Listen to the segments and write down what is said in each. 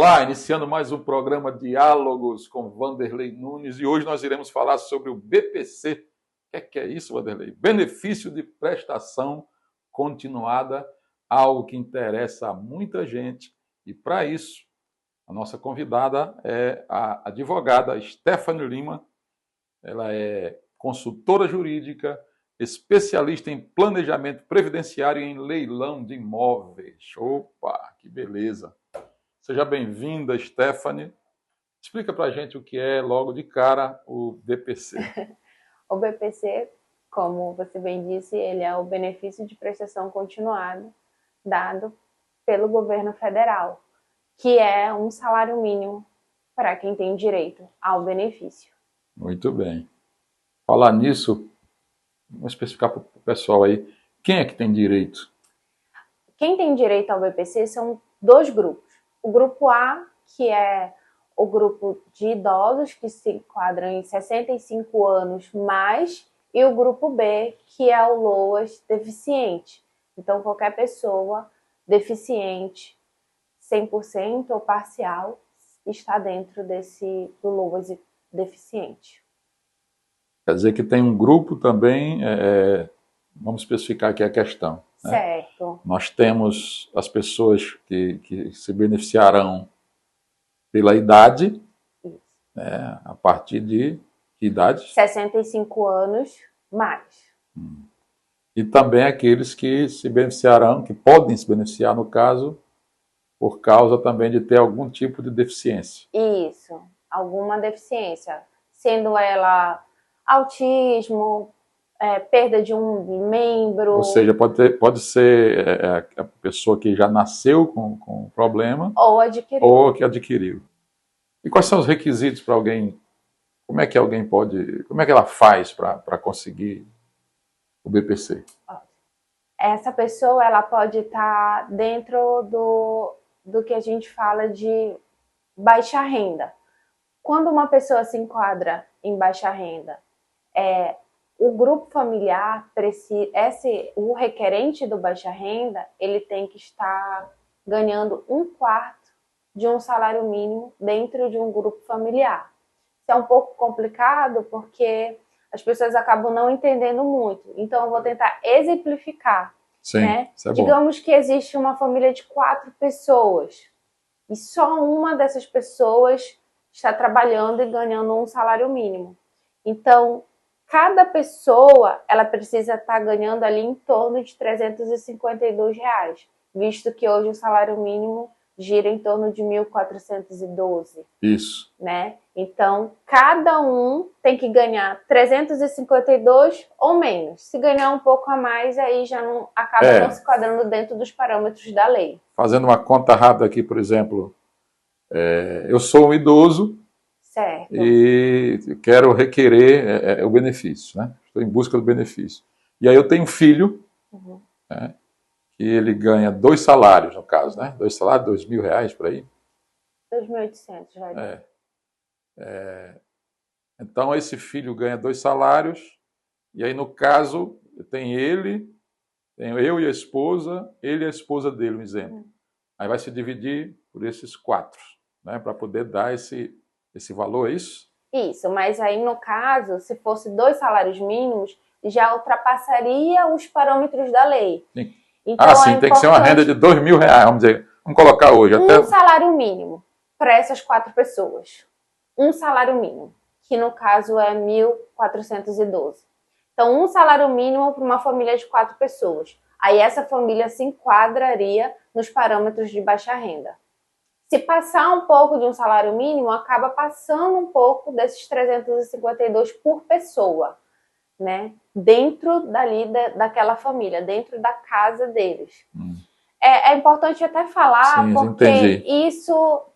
Olá, iniciando mais um programa Diálogos com Vanderlei Nunes e hoje nós iremos falar sobre o BPC. O que é isso, Vanderlei? Benefício de prestação continuada, algo que interessa a muita gente. E para isso, a nossa convidada é a advogada Stephanie Lima. Ela é consultora jurídica, especialista em planejamento previdenciário e em leilão de imóveis. Opa, que beleza! Seja bem-vinda, Stephanie. Explica para a gente o que é, logo de cara, o BPC. O BPC, como você bem disse, ele é o benefício de prestação continuada dado pelo governo federal, que é um salário mínimo para quem tem direito ao benefício. Muito bem. Falar nisso, vamos especificar para o pessoal aí, quem é que tem direito? Quem tem direito ao BPC são dois grupos. O grupo A, que é o grupo de idosos que se enquadram em 65 anos mais, e o grupo B, que é o LOAS deficiente. Então, qualquer pessoa deficiente, 100% ou parcial, está dentro do LOAS deficiente. Quer dizer que tem um grupo também, vamos especificar aqui a questão. Né? Certo. Nós temos as pessoas que se beneficiarão pela idade, né, a partir de que idade? 65 anos mais. E também aqueles que se beneficiarão, que podem se beneficiar, no caso, por causa também de ter algum tipo de deficiência. Isso, alguma deficiência, sendo ela autismo, perda de um membro. Ou seja, pode ser a pessoa que já nasceu com o problema ou que adquiriu. E quais são os requisitos para alguém? Como é que ela faz para conseguir o BPC? Essa pessoa ela pode estar dentro do que a gente fala de baixa renda. Quando uma pessoa se enquadra em baixa renda, o grupo familiar o requerente do baixa renda, ele tem que estar ganhando 1/4 de um salário mínimo dentro de um grupo familiar. Isso é um pouco complicado porque as pessoas acabam não entendendo muito. Então, eu vou tentar exemplificar. Sim, né? Isso é Digamos que existe uma família de 4 pessoas e só uma dessas pessoas está trabalhando e ganhando um salário mínimo. Então, cada pessoa ela precisa estar ganhando ali em torno de R$352, visto que hoje o salário mínimo gira em torno de 1.412. Isso. Né? Então, cada um tem que ganhar 352 ou menos. Se ganhar um pouco a mais, aí já não acaba não se enquadrando dentro dos parâmetros da lei. Fazendo uma conta rápida aqui, por exemplo, eu sou um idoso. Certo. E quero requerer o benefício, né? Estou em busca do benefício. E aí eu tenho um filho, né, que ele ganha 2 salários, no caso, né? 2 salários, R$2.000 por aí. 2.800, vai. Então esse filho ganha 2 salários, e aí no caso tem tenho eu e a esposa, ele e a esposa dele, um exemplo. Aí vai se dividir por esses 4, né? Para poder dar esse valor, é isso? Isso, mas aí no caso, se fosse 2 salários mínimos, já ultrapassaria os parâmetros da lei. Sim. Então, sim, tem que ser uma renda de R$2.000, vamos dizer. Vamos colocar hoje. Um salário mínimo para essas 4 pessoas. Um salário mínimo, que no caso é 1.412. Então, um salário mínimo para uma família de 4 pessoas. Aí essa família se enquadraria nos parâmetros de baixa renda. Se passar um pouco de um salário mínimo, acaba passando um pouco desses 352 por pessoa, né? Dentro daquela família, dentro da casa deles. É importante até falar, Sim, porque entendi. isso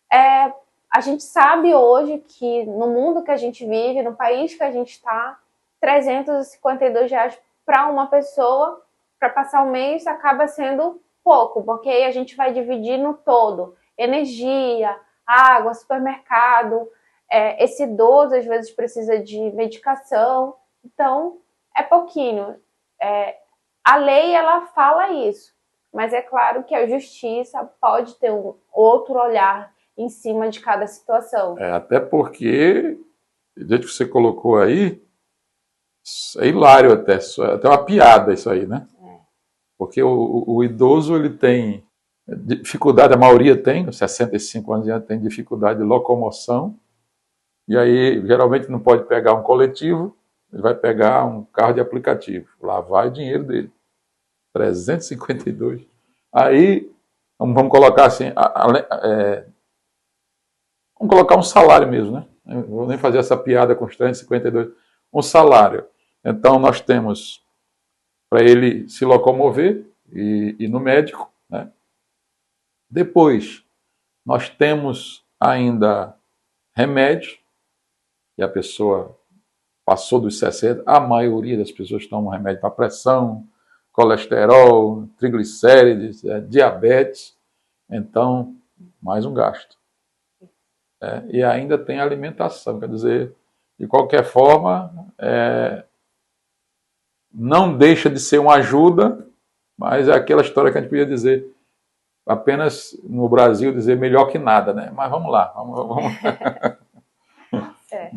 a gente sabe hoje que no mundo que a gente vive, no país que a gente está, R$352 para uma pessoa, para passar o mês, acaba sendo pouco, porque aí a gente vai dividir no todo. Energia, água, supermercado. Esse idoso às vezes precisa de medicação, então é pouquinho. A lei ela fala isso, mas é claro que a justiça pode ter um outro olhar em cima de cada situação. Até porque, do jeito que você colocou aí, é hilário até uma piada isso aí, né? Porque o idoso, ele tem dificuldade, a maioria tem, 65 anos já tem dificuldade de locomoção, e aí geralmente não pode pegar um coletivo, ele vai pegar um carro de aplicativo. Lá vai o dinheiro dele. 352. Aí, vamos colocar assim, vamos colocar um salário mesmo, né? Eu não vou nem fazer essa piada com os 352. Um salário. Então, nós temos para ele se locomover e no médico, né? Depois, nós temos ainda remédio, e a pessoa passou dos 60, a maioria das pessoas tomam remédio para pressão, colesterol, triglicérides, diabetes, então, mais um gasto. E ainda tem alimentação, quer dizer, de qualquer forma, não deixa de ser uma ajuda, mas é aquela história que a gente podia dizer, apenas no Brasil dizer melhor que nada, né? Mas vamos lá, vamos.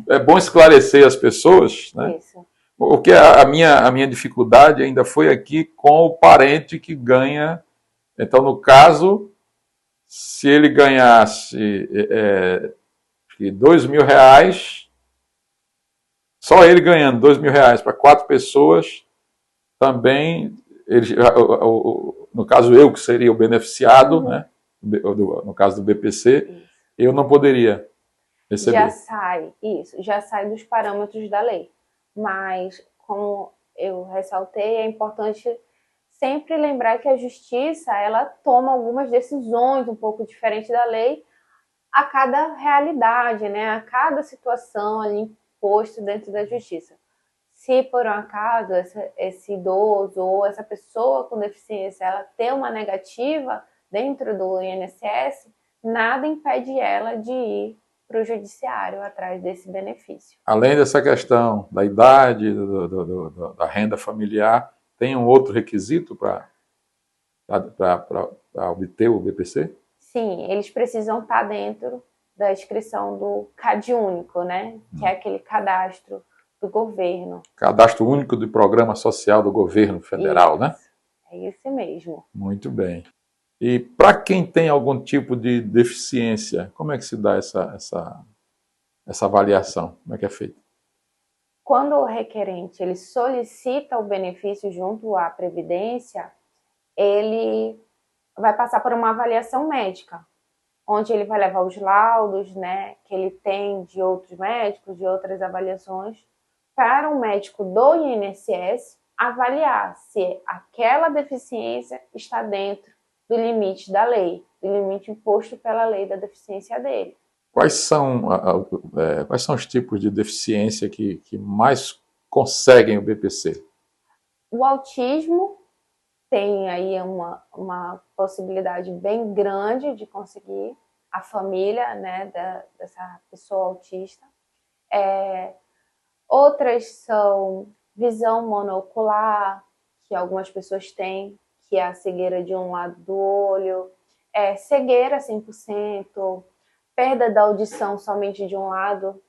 É bom esclarecer as pessoas, né? Isso. Porque a minha dificuldade ainda foi aqui com o parente que ganha. Então, no caso, se ele ganhasse R$2.000, só ele ganhando R$2.000 para 4 pessoas, também, no caso eu que seria o beneficiado, né? No caso do BPC, eu não poderia receber. Já sai dos parâmetros da lei. Mas, como eu ressaltei, é importante sempre lembrar que a justiça, ela toma algumas decisões um pouco diferentes da lei a cada realidade, né? A cada situação ali posto dentro da justiça. Se por um acaso esse idoso ou essa pessoa com deficiência ela tem uma negativa dentro do INSS, nada impede ela de ir para o judiciário atrás desse benefício. Além dessa questão da idade, da renda familiar, tem um outro requisito para obter o BPC? Sim, eles precisam estar dentro da inscrição do CadÚnico, né? Que é aquele cadastro do governo. Cadastro Único do Programa Social do Governo Federal, Isso, né? É esse mesmo. Muito bem. E para quem tem algum tipo de deficiência, como é que se dá essa avaliação? Como é que é feito? Quando o requerente ele solicita o benefício junto à Previdência, ele vai passar por uma avaliação médica, onde ele vai levar os laudos, né, que ele tem de outros médicos, de outras avaliações, para o médico do INSS avaliar se aquela deficiência está dentro do limite da lei, do limite imposto pela lei da deficiência dele. Quais são os tipos de deficiência que mais conseguem o BPC? O autismo tem aí uma possibilidade bem grande de conseguir a família, né, dessa pessoa autista. Outras são visão monocular, que algumas pessoas têm, que é a cegueira de um lado do olho, cegueira 100%, perda da audição somente de um lado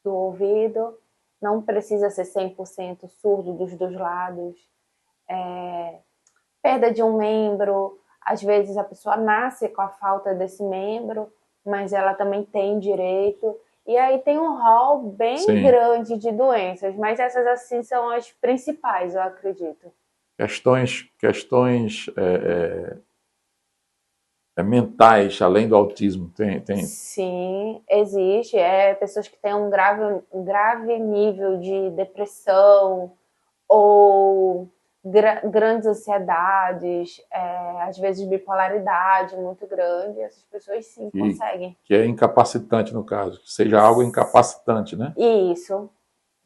do ouvido, não precisa ser 100% surdo dos dois lados, perda de um membro, às vezes a pessoa nasce com a falta desse membro, mas ela também tem direito. E aí tem um rol bem grande de doenças, mas essas assim são as principais, eu acredito. Questões mentais, além do autismo, tem? Sim, existe. Pessoas que têm um grave nível de depressão ou grandes ansiedades, às vezes bipolaridade muito grande, essas pessoas sim conseguem. Que é incapacitante no caso, que seja algo incapacitante, né? Isso,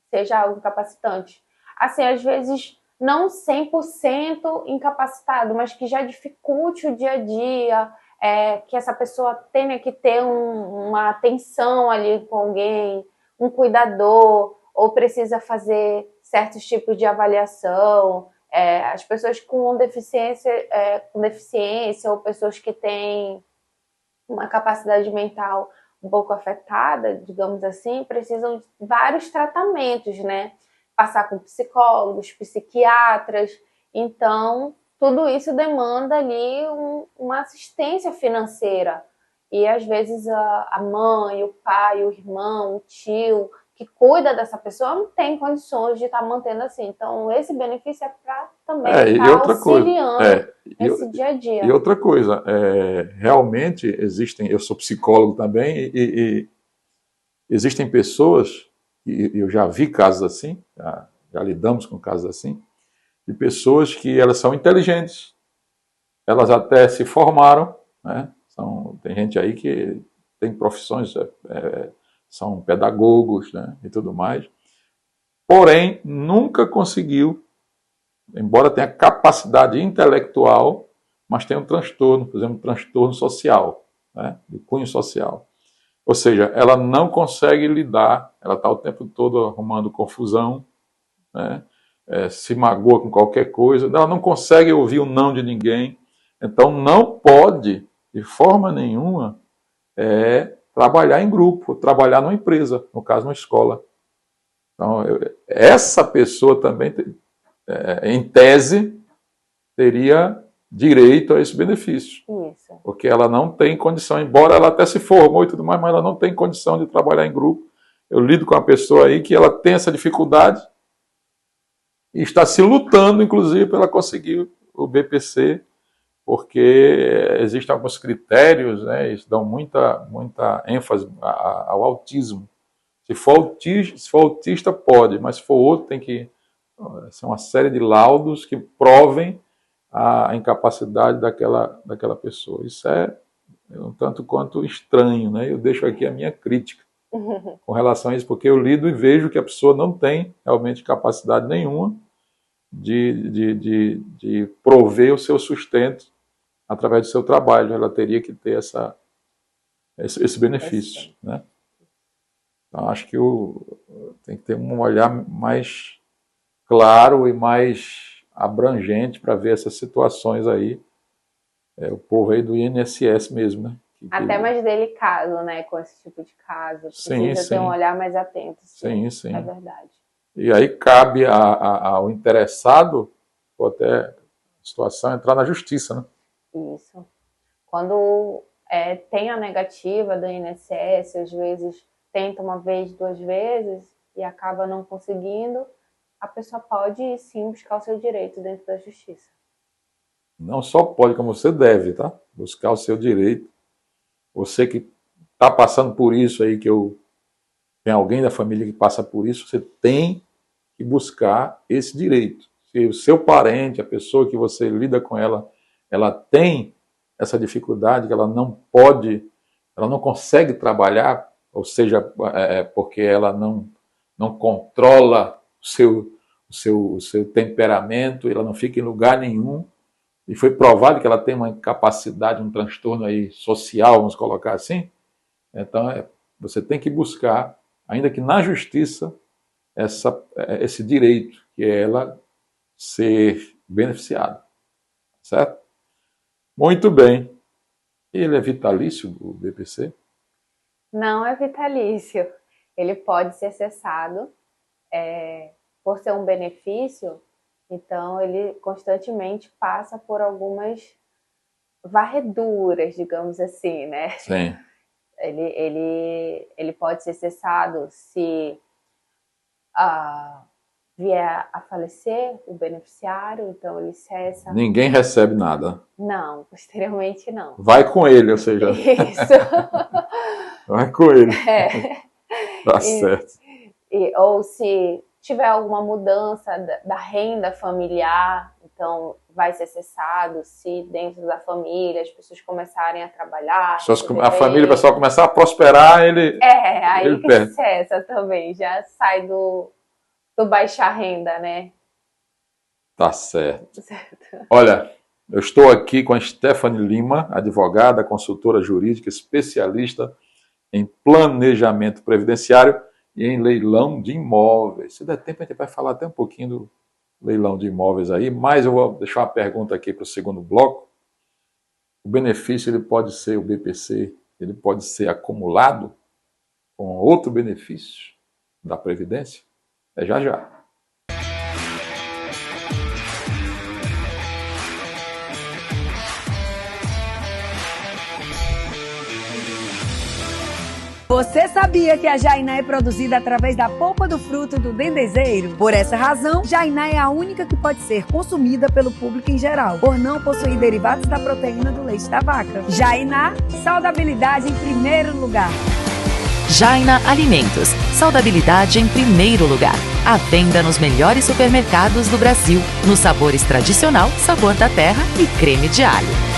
seja algo incapacitante. Assim, às vezes não 100% incapacitado, mas que já dificulte o dia a dia, que essa pessoa tenha que ter uma atenção ali com alguém, um cuidador, ou precisa fazer certos tipos de avaliação. As pessoas com deficiência ou pessoas que têm uma capacidade mental um pouco afetada, digamos assim, precisam de vários tratamentos, né? Passar com psicólogos, psiquiatras. Então, tudo isso demanda ali uma assistência financeira. E às vezes a mãe, o pai, o irmão, o tio que cuida dessa pessoa não tem condições de estar mantendo assim. Então, esse benefício é para também E estar outra coisa, auxiliando nesse dia a e dia. outra coisa, realmente existem, eu sou psicólogo também, e existem pessoas, e eu já vi casos assim, já lidamos com casos assim, de pessoas que elas são inteligentes, elas até se formaram, né? Tem gente aí que tem profissões, são pedagogos, né? E tudo mais, porém nunca conseguiu, embora tenha capacidade intelectual, mas tem um transtorno, por exemplo, um transtorno social, né? De cunho social. Ou seja, ela não consegue lidar, ela está o tempo todo arrumando confusão, né? Se magoa com qualquer coisa, ela não consegue ouvir o não de ninguém, então não pode, de forma nenhuma, trabalhar em grupo, trabalhar numa empresa, no caso, numa escola. Então, essa pessoa também, em tese, teria direito a esse benefício. Isso. Porque ela não tem condição, embora ela até se formou e tudo mais, mas ela não tem condição de trabalhar em grupo. Eu lido com uma pessoa aí que ela tem essa dificuldade e está se lutando, inclusive, para ela conseguir o BPC, porque existem alguns critérios, né, eles dão muita ênfase ao autismo. Se for autista, pode, mas se for outro, tem que ser uma série de laudos que provem a incapacidade daquela pessoa. Isso é um tanto quanto estranho, né? Eu deixo aqui a minha crítica com relação a isso, porque eu lido e vejo que a pessoa não tem realmente capacidade nenhuma de prover o seu sustento através do seu trabalho. Ela teria que ter esse benefício, né? Então, acho que tem que ter um olhar mais claro e mais abrangente para ver essas situações aí. O povo aí do INSS mesmo, né? Até mais delicado, né, com esse tipo de caso. Precisa ter um olhar mais atento. Sim. É verdade. E aí cabe ao interessado, ou até a situação, entrar na justiça, né? Isso. Quando tem a negativa do INSS, às vezes tenta uma vez, duas vezes e acaba não conseguindo, a pessoa pode sim buscar o seu direito dentro da justiça. Não só pode, como você deve, tá? Buscar o seu direito. Você que está passando por isso aí, tem alguém da família que passa por isso, você tem que buscar esse direito. Se o seu parente, a pessoa que você lida com ela, ela tem essa dificuldade, que ela não pode, ela não consegue trabalhar, ou seja, porque ela não controla o seu temperamento, ela não fica em lugar nenhum, e foi provado que ela tem uma incapacidade, um transtorno aí social, vamos colocar assim, então você tem que buscar, ainda que na justiça, esse direito, que é ela ser beneficiada. Certo? Muito bem. Ele é vitalício, o BPC? Não é vitalício. Ele pode ser cessado por ser um benefício, então ele constantemente passa por algumas varreduras, digamos assim, né? Sim. Ele pode ser cessado se vier a falecer o beneficiário, então ele cessa. Ninguém recebe nada. Não, posteriormente não. Vai com ele, ou seja. Isso. Vai com ele. Tá certo. Ou se tiver alguma mudança da renda familiar, então vai ser cessado se dentro da família as pessoas começarem a trabalhar. A família, o pessoal começar a prosperar, ele. Aí ele que perde. cessa também, já sai do baixa renda, né? Tá certo. Olha, eu estou aqui com a Stephanie Lima, advogada, consultora jurídica, especialista em planejamento previdenciário e em leilão de imóveis. Se der tempo, a gente vai falar até um pouquinho do leilão de imóveis aí, mas eu vou deixar uma pergunta aqui para o segundo bloco. o benefício ele pode ser, o BPC, ele pode ser acumulado com outro benefício da Previdência? É já já. Você sabia que a Jainá é produzida através da polpa do fruto do dendezeiro? Por essa razão, Jainá é a única que pode ser consumida pelo público em geral, por não possuir derivados da proteína do leite da vaca. Jainá, saudabilidade em primeiro lugar. Jaina Alimentos, saudabilidade em primeiro lugar. À venda nos melhores supermercados do Brasil, nos sabores tradicional, sabor da terra e creme de alho.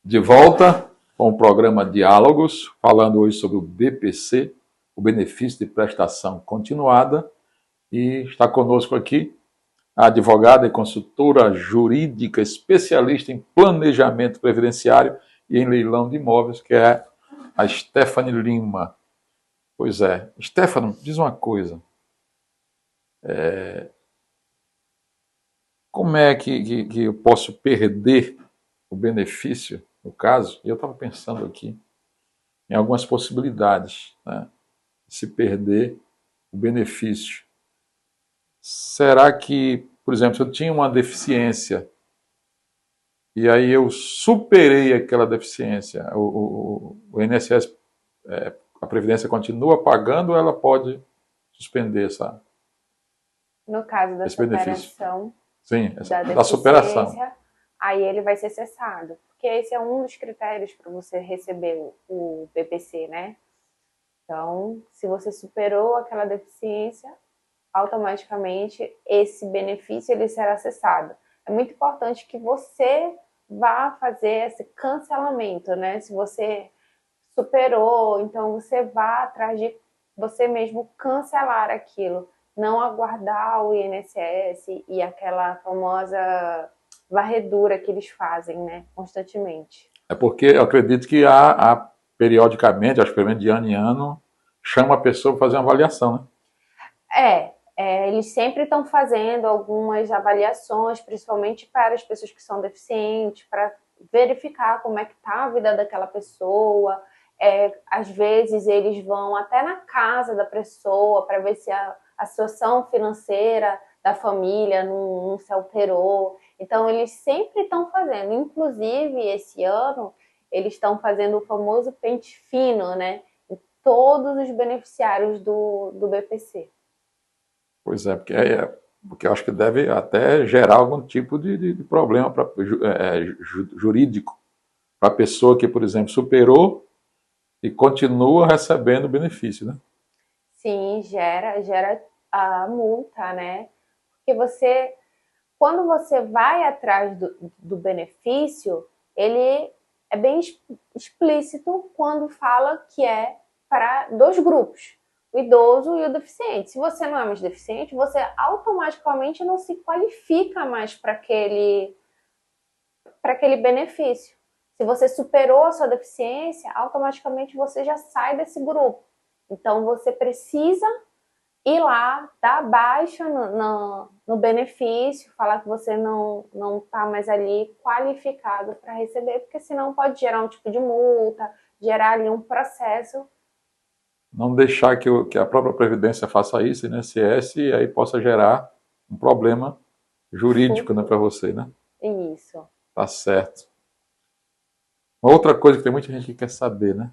De volta com o programa Diálogos, falando hoje sobre o BPC, o benefício de prestação continuada, e está conosco aqui a advogada e consultora jurídica especialista em planejamento previdenciário e em leilão de imóveis, que é a Stephanie Lima. Pois é, Stephanie, diz uma coisa. Como é que eu posso perder o benefício, no caso? Eu estava pensando aqui em algumas possibilidades, né? Se perder o benefício. Será que, por exemplo, se eu tinha uma deficiência e aí eu superei aquela deficiência, o INSS, a Previdência continua pagando ou ela pode suspender essa? No caso da superação, sim, da superação, aí ele vai ser cessado. Porque esse é um dos critérios para você receber o BPC, né? Então, se você superou aquela deficiência, automaticamente esse benefício ele será cessado. É muito importante que você vá fazer esse cancelamento, né? Se você superou, então você vá atrás de você mesmo cancelar aquilo, não aguardar o INSS e aquela famosa varredura que eles fazem, né, constantemente. É porque eu acredito que há periodicamente, acho que pelo menos de ano em ano, chama a pessoa para fazer uma avaliação, né? Eles sempre estão fazendo algumas avaliações, principalmente para as pessoas que são deficientes, para verificar como é que está a vida daquela pessoa. Às vezes eles vão até na casa da pessoa para ver se a situação financeira da família não se alterou. Então eles sempre estão fazendo. Inclusive, esse ano, eles estão fazendo o famoso pente fino, né? Em todos os beneficiários do BPC. Pois é, porque eu acho que deve até gerar algum tipo de problema jurídico para a pessoa que, por exemplo, superou e continua recebendo o benefício, né? Sim, gera a multa, né? Porque quando você vai atrás do benefício, ele é bem explícito quando fala que é para dois grupos, o idoso e o deficiente. Se você não é mais deficiente, você automaticamente não se qualifica mais para aquele benefício. Se você superou a sua deficiência, automaticamente você já sai desse grupo. Então você precisa ir lá, dar baixa no benefício, falar que você não está mais ali qualificado para receber, porque senão pode gerar um tipo de multa, gerar ali um processo. Não deixar que a própria Previdência faça isso, o INSS, e aí possa gerar um problema jurídico, né, para você, né? Isso. Tá certo. Uma outra coisa que tem muita gente que quer saber, né?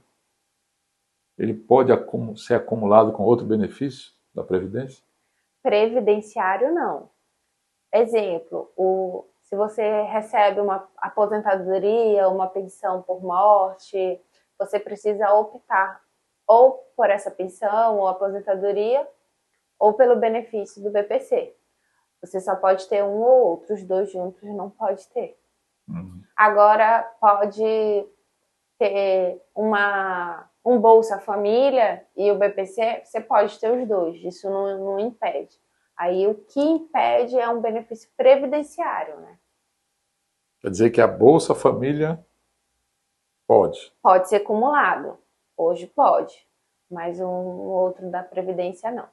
Ele pode ser acumulado com outro benefício da Previdência? Previdenciário, não. Exemplo, se você recebe uma aposentadoria, uma pensão por morte, você precisa optar ou por essa pensão ou aposentadoria ou pelo benefício do BPC. Você só pode ter um ou outro, os dois juntos não pode ter. Agora, pode ter um Bolsa Família e o BPC, você pode ter os dois, isso não impede. Aí o que impede é um benefício previdenciário, né? Quer dizer que a Bolsa Família Pode. Pode ser acumulado. Hoje pode, mas um outro da Previdência não.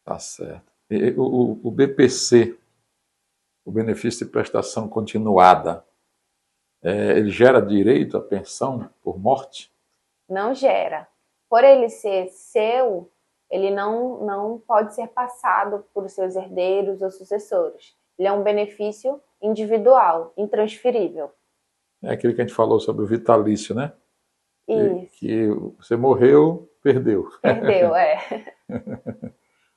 Tá certo. E o BPC, o benefício de prestação continuada, ele gera direito à pensão por morte? Não gera. Por ele ser seu, ele não pode ser passado por seus herdeiros ou sucessores. Ele é um benefício individual, intransferível. É aquilo que a gente falou sobre o vitalício, né? Isso. Que você morreu, perdeu. Perdeu,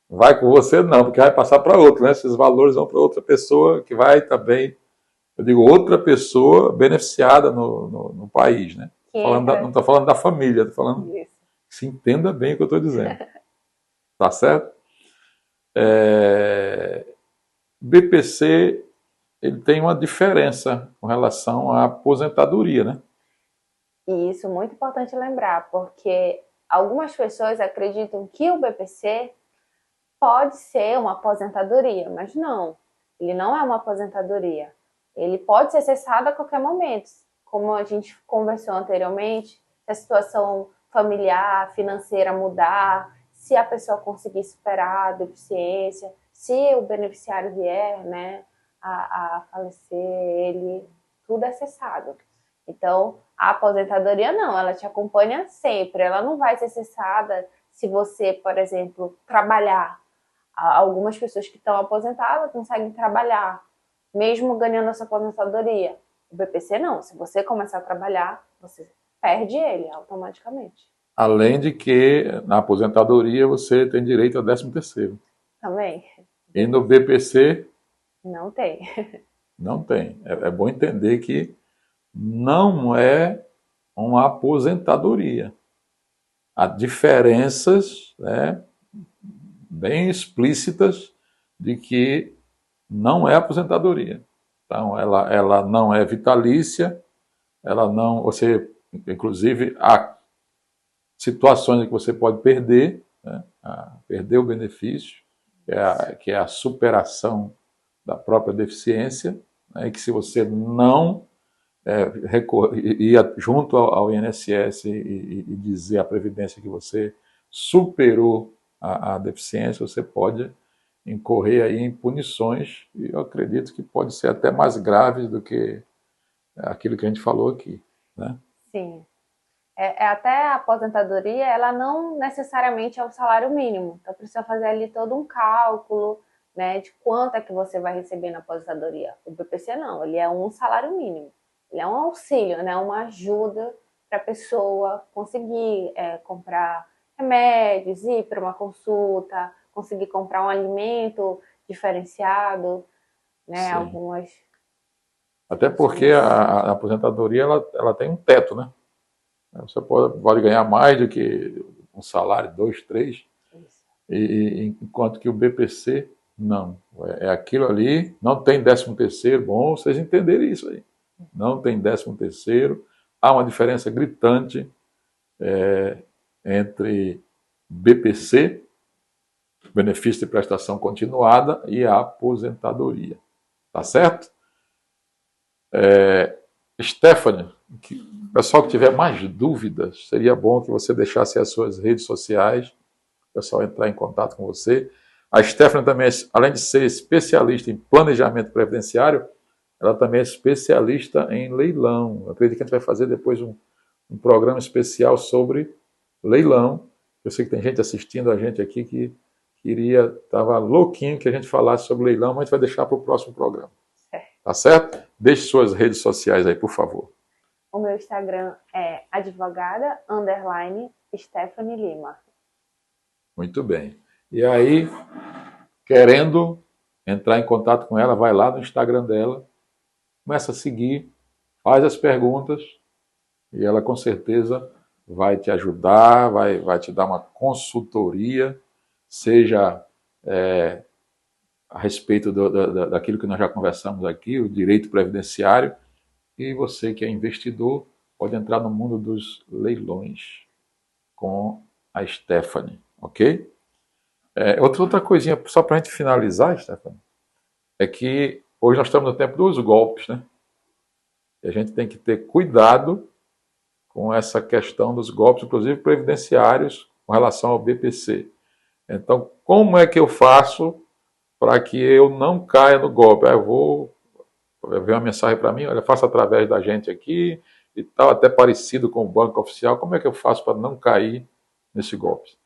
Vai com você não, porque vai passar para outro, né? Esses valores vão para outra pessoa que vai também, eu digo, outra pessoa beneficiada no país, né? Não estou falando da família, estou falando Isso. que se entenda bem o que eu estou dizendo. Tá certo? BPC, ele tem uma diferença com relação à aposentadoria, né? E isso é muito importante lembrar, porque algumas pessoas acreditam que o BPC pode ser uma aposentadoria, mas não. Ele não é uma aposentadoria. Ele pode ser cessado a qualquer momento. Como a gente conversou anteriormente, se a situação familiar, financeira mudar, se a pessoa conseguir superar a deficiência, se o beneficiário vier, né, a falecer, tudo é cessado. Então, a aposentadoria não, ela te acompanha sempre. Ela não vai ser cessada se você, por exemplo, trabalhar. Algumas pessoas que estão aposentadas conseguem trabalhar, mesmo ganhando essa aposentadoria. O BPC não. Se você começar a trabalhar, você perde ele automaticamente. Além de que, na aposentadoria, você tem direito a 13º. Também. E no BPC? Não tem. Não tem. É bom entender que não é uma aposentadoria. Há diferenças, né, bem explícitas de que não é aposentadoria. Então, ela não é vitalícia, ela não... inclusive, há situações em que você pode perder, né, perder o benefício, que é a superação da própria deficiência, né, e que se você não ir junto ao INSS e dizer à Previdência que você superou a deficiência, você pode incorrer aí em punições, e eu acredito que pode ser até mais graves do que aquilo que a gente falou aqui, né? Sim. Até a aposentadoria, ela não necessariamente é o salário mínimo. Então, precisa fazer ali todo um cálculo, né, de quanto é que você vai receber na aposentadoria. O BPC não, ele é um salário mínimo. Ele é um auxílio, né, uma ajuda para a pessoa conseguir comprar remédios, ir para uma consulta, conseguir comprar um alimento diferenciado, né, algumas... Até porque a aposentadoria ela tem um teto, né? Você pode ganhar mais do que um salário, 2, 3, enquanto que o BPC, não. É aquilo ali, não tem 13º, bom vocês entenderem isso aí. Não tem 13º, há uma diferença gritante entre BPC, benefício de prestação continuada, e a aposentadoria. Tá certo? Stephanie, o pessoal que tiver mais dúvidas, seria bom que você deixasse as suas redes sociais, o pessoal entrar em contato com você. A Stephanie também, além de ser especialista em planejamento previdenciário, ela também é especialista em leilão. Eu acredito que a gente vai fazer depois um programa especial sobre leilão. Eu sei que tem gente assistindo a gente aqui que estava louquinho que a gente falasse sobre leilão, mas a gente vai deixar para o próximo programa. Tá certo? Deixe suas redes sociais aí, por favor. O meu Instagram é advogada_Stephanie Lima. Muito bem. E aí, querendo entrar em contato com ela, vai lá no Instagram dela, começa a seguir, faz as perguntas e ela com certeza vai te ajudar, vai te dar uma consultoria, seja a respeito daquilo que nós já conversamos aqui, o direito previdenciário, e você que é investidor pode entrar no mundo dos leilões com a Stephanie, ok? Outra coisinha, só para a gente finalizar, Stephanie, é que hoje nós estamos no tempo dos golpes, né? E a gente tem que ter cuidado com essa questão dos golpes, inclusive previdenciários, com relação ao BPC. Então, como é que eu faço para que eu não caia no golpe? Eu vou ver uma mensagem para mim, olha, faça através da gente aqui e tal, até parecido com o banco oficial. Como é que eu faço para não cair nesse golpe?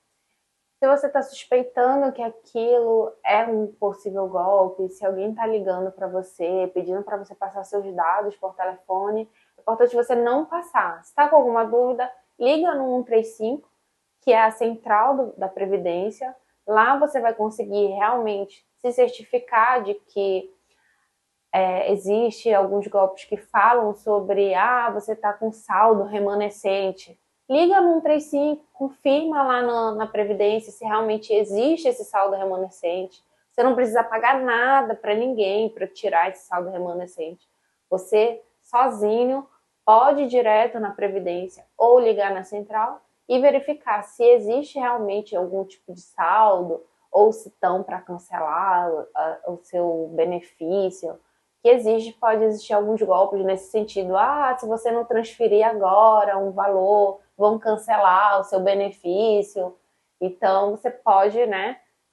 Se você está suspeitando que aquilo é um possível golpe, se alguém está ligando para você, pedindo para você passar seus dados por telefone, é importante você não passar. Se está com alguma dúvida, liga no 135, que é a central da Previdência. Lá você vai conseguir realmente se certificar de que existe alguns golpes que falam sobre você está com saldo remanescente. Liga no 135, confirma lá na Previdência se realmente existe esse saldo remanescente. Você não precisa pagar nada para ninguém para tirar esse saldo remanescente. Você, sozinho, pode ir direto na Previdência ou ligar na central e verificar se existe realmente algum tipo de saldo ou se estão para cancelar o seu benefício. Que pode existir alguns golpes nesse sentido. Se você não transferir agora um valor, vão cancelar o seu benefício. Então, você pode,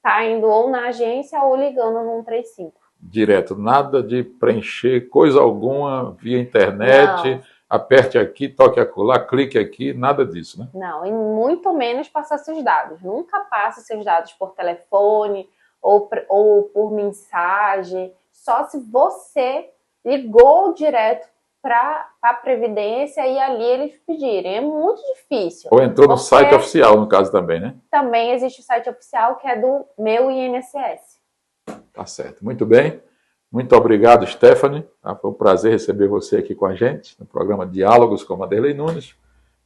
tá indo ou na agência ou ligando no 135. Direto, nada de preencher coisa alguma via internet, não. Aperte aqui, toque acolá, clique aqui, nada disso, né? Não, e muito menos passar seus dados. Nunca passe seus dados por telefone ou por mensagem. Só se você ligou direto para a Previdência e ali eles pedirem. É muito difícil. Ou entrou no site oficial, no caso também, né? Também existe o site oficial, que é do meu INSS. Tá certo. Muito bem. Muito obrigado, Stephanie. Foi um prazer receber você aqui com a gente no programa Diálogos com Vanderlei Nunes.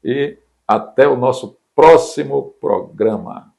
E até o nosso próximo programa.